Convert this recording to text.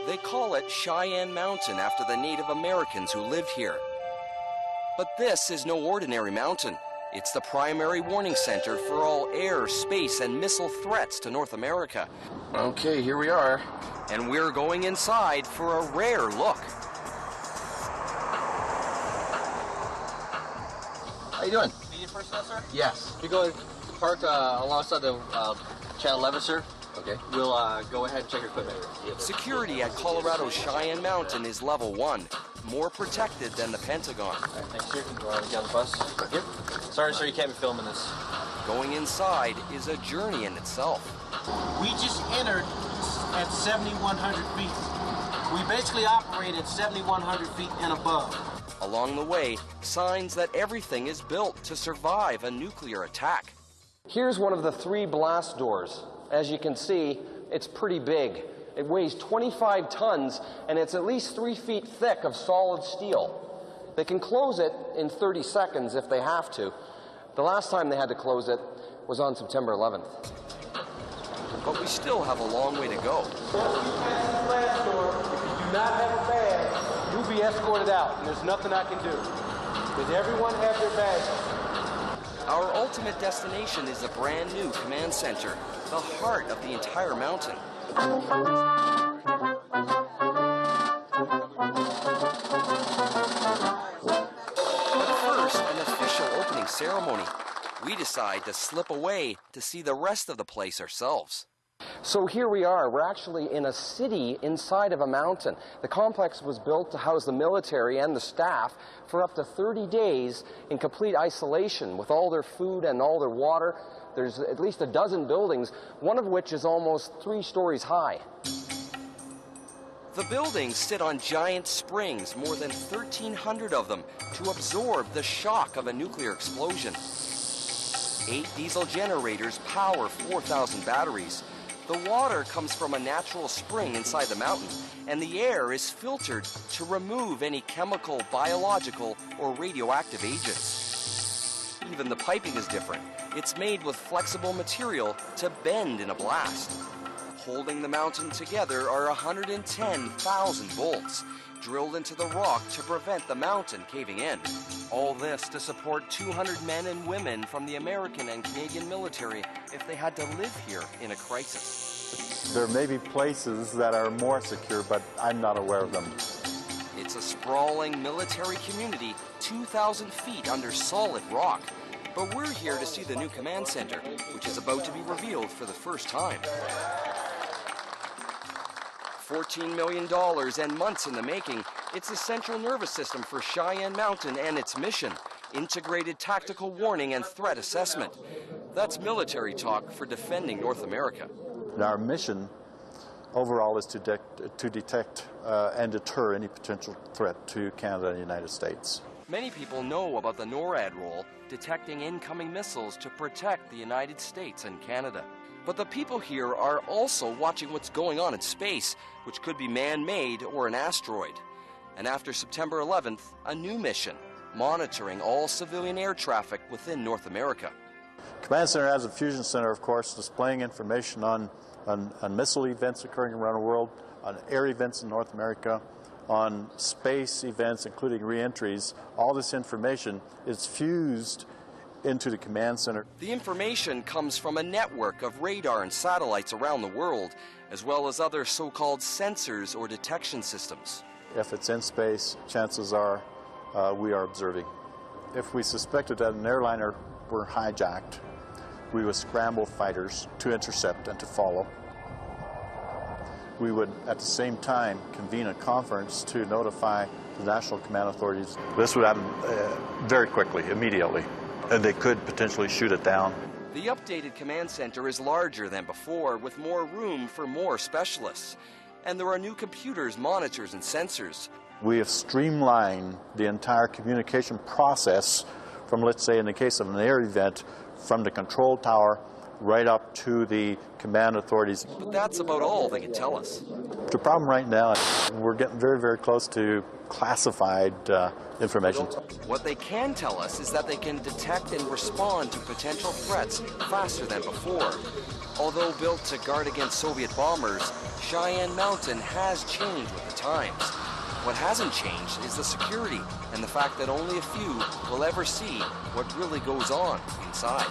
They call it Cheyenne Mountain after the Native Americans who lived here. But this is no ordinary mountain. It's the primary warning center for all air, space, and missile threats to North America. Okay, here we are. And we're going inside for a rare look. How you doing? Media personnel, sir? Yes. If you go park alongside the Channel 11, sir. Okay. We'll go ahead and check your equipment. Security at Colorado's Cheyenne Mountain is level 1, more protected than the Pentagon. All right, thanks, sir. You want to get on the bus? Yep. Sorry, sir, you can't be filming this. Going inside is a journey in itself. We just entered at 7,100 feet. We basically operate at 7,100 feet and above. Along the way, signs that everything is built to survive a nuclear attack. Here's one of the 3 blast doors. As you can see, it's pretty big. It weighs 25 tons, and it's at least 3 feet thick of solid steel. They can close it in 30 seconds if they have to. The last time they had to close it was on September 11th. But we still have a long way to go. Once you pass the blast door, if you do not have a badge, you'll be escorted out, and there's nothing I can do. Does everyone have their badges? Our ultimate destination is a brand new command center, the heart of the entire mountain. But first, an official opening ceremony. We decide to slip away to see the rest of the place ourselves. So here we are. We're actually in a city inside of a mountain. The complex was built to house the military and the staff for up to 30 days in complete isolation with all their food and all their water. There's at least a dozen buildings, one of which is almost 3 stories high. The buildings sit on giant springs, more than 1,300 of them, to absorb the shock of a nuclear explosion. 8 diesel generators power 4,000 batteries. The water comes from a natural spring inside the mountain, and the air is filtered to remove any chemical, biological, or radioactive agents. Even the piping is different. It's made with flexible material to bend in a blast. Holding the mountain together are 110,000 bolts, drilled into the rock to prevent the mountain caving in. All this to support 200 men and women from the American and Canadian military if they had to live here in a crisis. There may be places that are more secure, but I'm not aware of them. It's a sprawling military community 2,000 feet under solid rock. But we're here to see the new command center, which is about to be revealed for the first time. $14 million and months in the making, it's the central nervous system for Cheyenne Mountain and its mission, integrated tactical warning and threat assessment. That's military talk for defending North America. And our mission overall is to detect and deter any potential threat to Canada and the United States. Many people know about the NORAD role, detecting incoming missiles to protect the United States and Canada. But the people here are also watching what's going on in space, which could be man-made or an asteroid. And after September 11th, a new mission, monitoring all civilian air traffic within North America. Command Center has a fusion center, of course, displaying information on missile events occurring around the world, on air events in North America, on space events, including re-entries. All this information is fused into the command center. The information comes from a network of radar and satellites around the world, as well as other so-called sensors or detection systems. If it's in space, chances are we are observing. If we suspected that an airliner were hijacked, we would scramble fighters to intercept and to follow. We would, at the same time, convene a conference to notify the national command authorities. This would happen very quickly, immediately, and they could potentially shoot it down. The updated command center is larger than before, with more room for more specialists. And there are new computers, monitors, and sensors. We have streamlined the entire communication process from, let's say, in the case of an air event, from the control tower right up to the command authorities. But that's about all they can tell us. The problem right now, we're getting very, very close to classified information. What they can tell us is that they can detect and respond to potential threats faster than before. Although built to guard against Soviet bombers, Cheyenne Mountain has changed with the times. What hasn't changed is the security and the fact that only a few will ever see what really goes on inside.